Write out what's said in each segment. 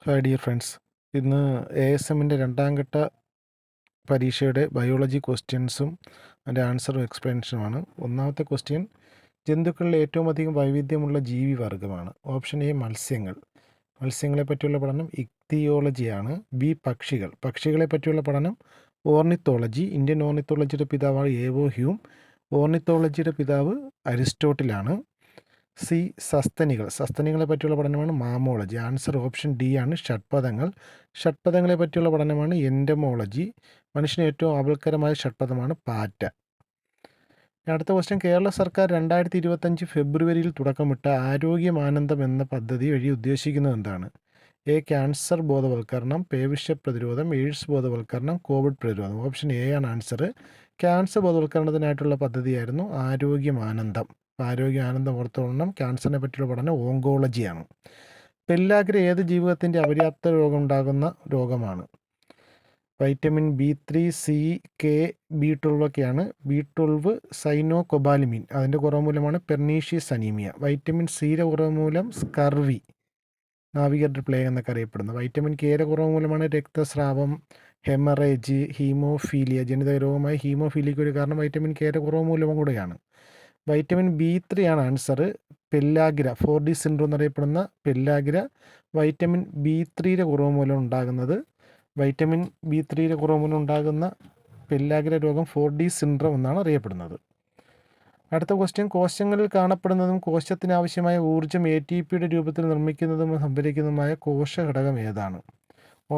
Hi dear friends. ഇന്ന് ASMൻ്റെ രണ്ടാം ഘട്ട പരീക്ഷയുടെ ബയോളജി ക്വസ്റ്റ്യൻസും അതിൻ്റെ ആൻസറും എക്സ്പ്ലനേഷനുമാണ്. ഒന്നാമത്തെ ക്വസ്റ്റ്യൻ, ജന്തുക്കളിൽ ഏറ്റവും അധികം വൈവിധ്യമുള്ള ജീവി വർഗ്ഗമാണ്. ഓപ്ഷൻ എ മത്സ്യങ്ങൾ. മത്സ്യങ്ങളെ പറ്റിയുള്ള പഠനം ഇക്തിയോളജിയാണ്. ബി പക്ഷികൾ. പക്ഷികളെ പറ്റിയുള്ള പഠനം ഓർണിത്തോളജി. ഇന്ത്യൻ ഓർണിത്തോളജിയുടെ പിതാവാണ് എവോ ഹ്യൂം. ഓർണിത്തോളജിയുടെ പിതാവ് അരിസ്റ്റോട്ടിലാണ്. സി സസ്തനികൾ. സസ്തനികളെ പറ്റിയുള്ള പഠനമാണ് മാമോളജി. ആൻസർ ഓപ്ഷൻ ഡി ആണ്, ഷഡ്പദങ്ങൾ. ഷഡ്പദങ്ങളെ പറ്റിയുള്ള പഠനമാണ് എൻഡമോളജി. മനുഷ്യന് ഏറ്റവും ആപൽക്കരമായ ഷഡ്പദമാണ് പാറ്റ. അടുത്ത ക്വസ്റ്റ്യൻ, കേരള സർക്കാർ 2025 ഫെബ്രുവരിയിൽ തുടക്കമിട്ട ആരോഗ്യമാനന്ദം എന്ന പദ്ധതി വഴി ഉദ്ദേശിക്കുന്നത് എന്താണ്? എ ക്യാൻസർ ബോധവൽക്കരണം, പേവിഷ പ്രതിരോധം, എയ്ഡ്സ് ബോധവൽക്കരണം, കോവിഡ് പ്രതിരോധം. ഓപ്ഷൻ എ ആണ് ആൻസർ. ക്യാൻസർ ബോധവൽക്കരണത്തിനായിട്ടുള്ള പദ്ധതിയായിരുന്നു ആരോഗ്യമാനന്ദം. ആരോഗ്യാനന്ദം ഓർത്തോളണം. ക്യാൻസറിനെ പറ്റിയുള്ള പഠനം ഓങ്കോളജിയാണ്. പെല്ലാഗ്ര ഏത് ജീവിതത്തിൻ്റെ അപര്യാപ്ത രോഗം ഉണ്ടാകുന്ന രോഗമാണ്? Vitamin B3, C, K, B12 ഒക്കെയാണ്. B12 സൈനോകൊബാലിമിൻ, അതിൻ്റെ കുറവ് മൂലമാണ് പെർനീഷ്യസ് അനീമിയ. വൈറ്റമിൻ സിയുടെ കുറവ് മൂലം സ്കർവി, നാവിഗേറ്റർ പ്ലേഗ് എന്നൊക്കെ അറിയപ്പെടുന്നത്. വൈറ്റമിൻ കെയുടെ കുറവ് മൂലമാണ് രക്തസ്രാവം, ഹെമറേജ്, ഹീമോഫീലിയ. ജനിതക രോഗമായ ഹീമോഫീലിയയ്ക്ക് ഒരു കാരണം വൈറ്റമിൻ കെയുടെ കുറവ് മൂലം കൂടെയാണ്. വൈറ്റമിൻ B3 ആണ് ആൻസർ. പെല്ലാഗ്ര, 4D സിൻഡ്രോം എന്നറിയപ്പെടുന്ന പെല്ലാഗ്ര വൈറ്റമിൻ B3യുടെ കുറവ് മൂലം ഉണ്ടാകുന്നത്. വൈറ്റമിൻ B3യുടെ കുറവ് മൂലം ഉണ്ടാകുന്ന പെല്ലാഗ്ര രോഗം 4D സിൻഡ്രോം എന്നാണ് അറിയപ്പെടുന്നത്. അടുത്ത ക്വസ്റ്റ്യൻ, കോശങ്ങളിൽ കാണപ്പെടുന്നതും കോശത്തിന് ആവശ്യമായ ഊർജ്ജം ATPയുടെ രൂപത്തിൽ നിർമ്മിക്കുന്നതും സംഭരിക്കുന്നതുമായ കോശഘടകം ഏതാണ്?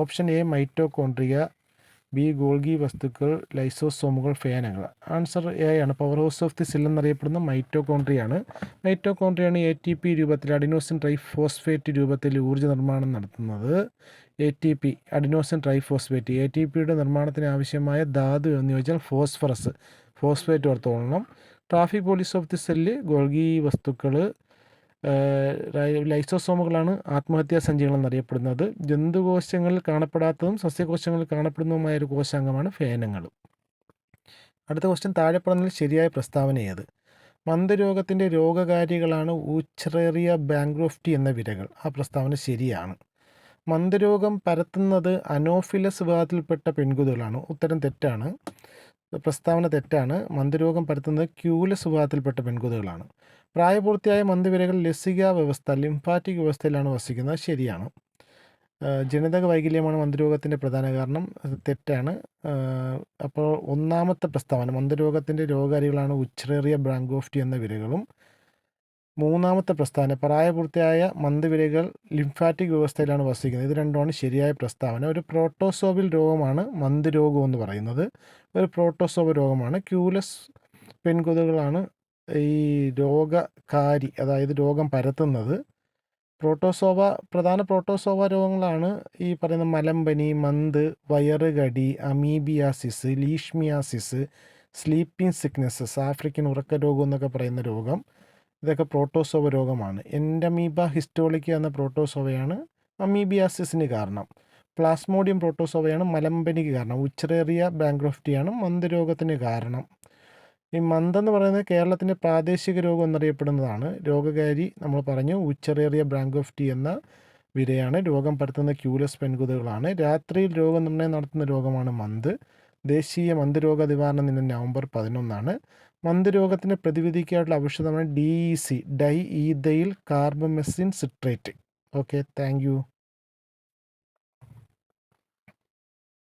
Option A mitochondria, B Golgi വസ്തുക്കൾ, ലൈസോസോമുകൾ, ഫേനകൾ. ആൻസർ എ ആണ്. Power house of the cell എന്നറിയപ്പെടുന്ന മൈറ്റോകോൺട്രിയാണ്. മൈറ്റോകോൺട്രിയാണ് ATP രൂപത്തിൽ, അഡിനോസിൻ ട്രൈഫോസ്ഫേറ്റ് രൂപത്തിൽ ഊർജ്ജ നിർമ്മാണം നടത്തുന്നത്. ATP, adenosine triphosphate. ATPയുടെ നിർമ്മാണത്തിന് ആവശ്യമായ ധാതു എന്ന് ചോദിച്ചാൽ ഫോസ്ഫറസ്, ഫോസ്ഫേറ്റ് ഓർത്തോളണം. Traffic police of the cell Golgi വസ്തുക്കൾ. ലൈസോസോമുകളാണ് ആത്മഹത്യാ സഞ്ചികൾ എന്നറിയപ്പെടുന്നത്. ജന്തുകോശങ്ങളിൽ കാണപ്പെടാത്തതും സസ്യകോശങ്ങളിൽ കാണപ്പെടുന്നതുമായ ഒരു കോശാംഗമാണ് ഫേനങ്ങൾ. അടുത്ത ക്വസ്റ്റ്യൻ, താഴെ പറഞ്ഞതിൽ ശരിയായ പ്രസ്താവന ഏത്? മന്ദരോഗത്തിൻ്റെ രോഗകാരികളാണ് ഊച്ചറേറിയ ബാങ്ക്രോഫ്റ്റി എന്ന വിരകൾ. ആ പ്രസ്താവന ശരിയാണ്. മന്ദരോഗം പരത്തുന്നത് അനോഫിലസ് വിഭാഗത്തിൽപ്പെട്ട പെൺകുതികളാണ്. ഉത്തരം തെറ്റാണ്. പ്രസ്താവന തെറ്റാണ്. മന്ദരോഗം പരത്തുന്നത് ക്യൂലസ് വിഭാഗത്തിൽപ്പെട്ട പെൺകുതികളാണ്. പ്രായപൂർത്തിയായ മന്ദവിരകൾ ലസിക വ്യവസ്ഥ, ലിംഫാറ്റിക് വ്യവസ്ഥയിലാണ് വസിക്കുന്നത്. ശരിയാണ്. ജനിതക വൈകല്യമാണ് മന്ദരോഗത്തിൻ്റെ പ്രധാന കാരണം. തെറ്റാണ്. അപ്പോൾ ഒന്നാമത്തെ പ്രസ്താവന, മന്ദരോഗത്തിൻ്റെ രോഗകാരികളാണ് ഉച്ചറേറിയ ബ്രാങ്കോഫ്റ്റി എന്ന വിരകളും. മൂന്നാമത്തെ പ്രസ്താവന, പ്രായപൂർത്തിയായ മന്ദവിരകൾ ലിംഫാറ്റിക് വ്യവസ്ഥയിലാണ് വസിക്കുന്നത്. ഇത് രണ്ടുമാണ് ശരിയായ പ്രസ്താവന. ഒരു പ്രോട്ടോസോവൽ രോഗമാണ് മന്ദരോഗം എന്ന് പറയുന്നത്. ഒരു പ്രോട്ടോസോവൽ രോഗമാണ്. ക്യൂലസ് പെൺകൊതുകളാണ് ഈ രോഗകാരി, അതായത് രോഗം പരത്തുന്നത്. പ്രധാന പ്രോട്ടോസോവ രോഗങ്ങളാണ് ഈ പറയുന്ന മലമ്പനി, മന്ത്, വയറുകടി, amoebiasis, leishmaniasis, sleeping sicknesses, African ഉറക്ക രോഗം എന്നൊക്കെ പറയുന്ന രോഗം. ഇതൊക്കെ പ്രോട്ടോസോവ രോഗമാണ്. എൻഡമീബ ഹിസ്റ്റോളിക്ക എന്ന പ്രോട്ടോസോവയാണ് അമീബിയാസിസിന് കാരണം. പ്ലാസ്മോഡിയം പ്രോട്ടോസോവയാണ് മലമ്പനിക്ക് കാരണം. ഉച്ചറേറിയ ബാങ്ക്രോഫ്റ്റിയാണ് മന്ദരോഗത്തിന് കാരണം. ഈ മന്തെന്ന് പറയുന്നത് കേരളത്തിൻ്റെ പ്രാദേശിക രോഗം എന്നറിയപ്പെടുന്നതാണ്. രോഗകാരി നമ്മൾ പറഞ്ഞു ഉച്ചറേറിയ ബ്രാങ്കോഫ്റ്റി എന്ന വിരയാണ്. രോഗം പരത്തുന്ന ക്യൂലസ് പെൺകുതികളാണ്. രാത്രിയിൽ രോഗനിർണയം നടത്തുന്ന രോഗമാണ് മന്ത്. ദേശീയ മന്ദരോഗ നിവാരണ ദിനം നവംബർ 11. മന്ദരോഗത്തിന് പ്രതിവിധിക്കായിട്ടുള്ള ഔഷധമാണ് DEC, diethylcarbamazine citrate. Okay, thank U.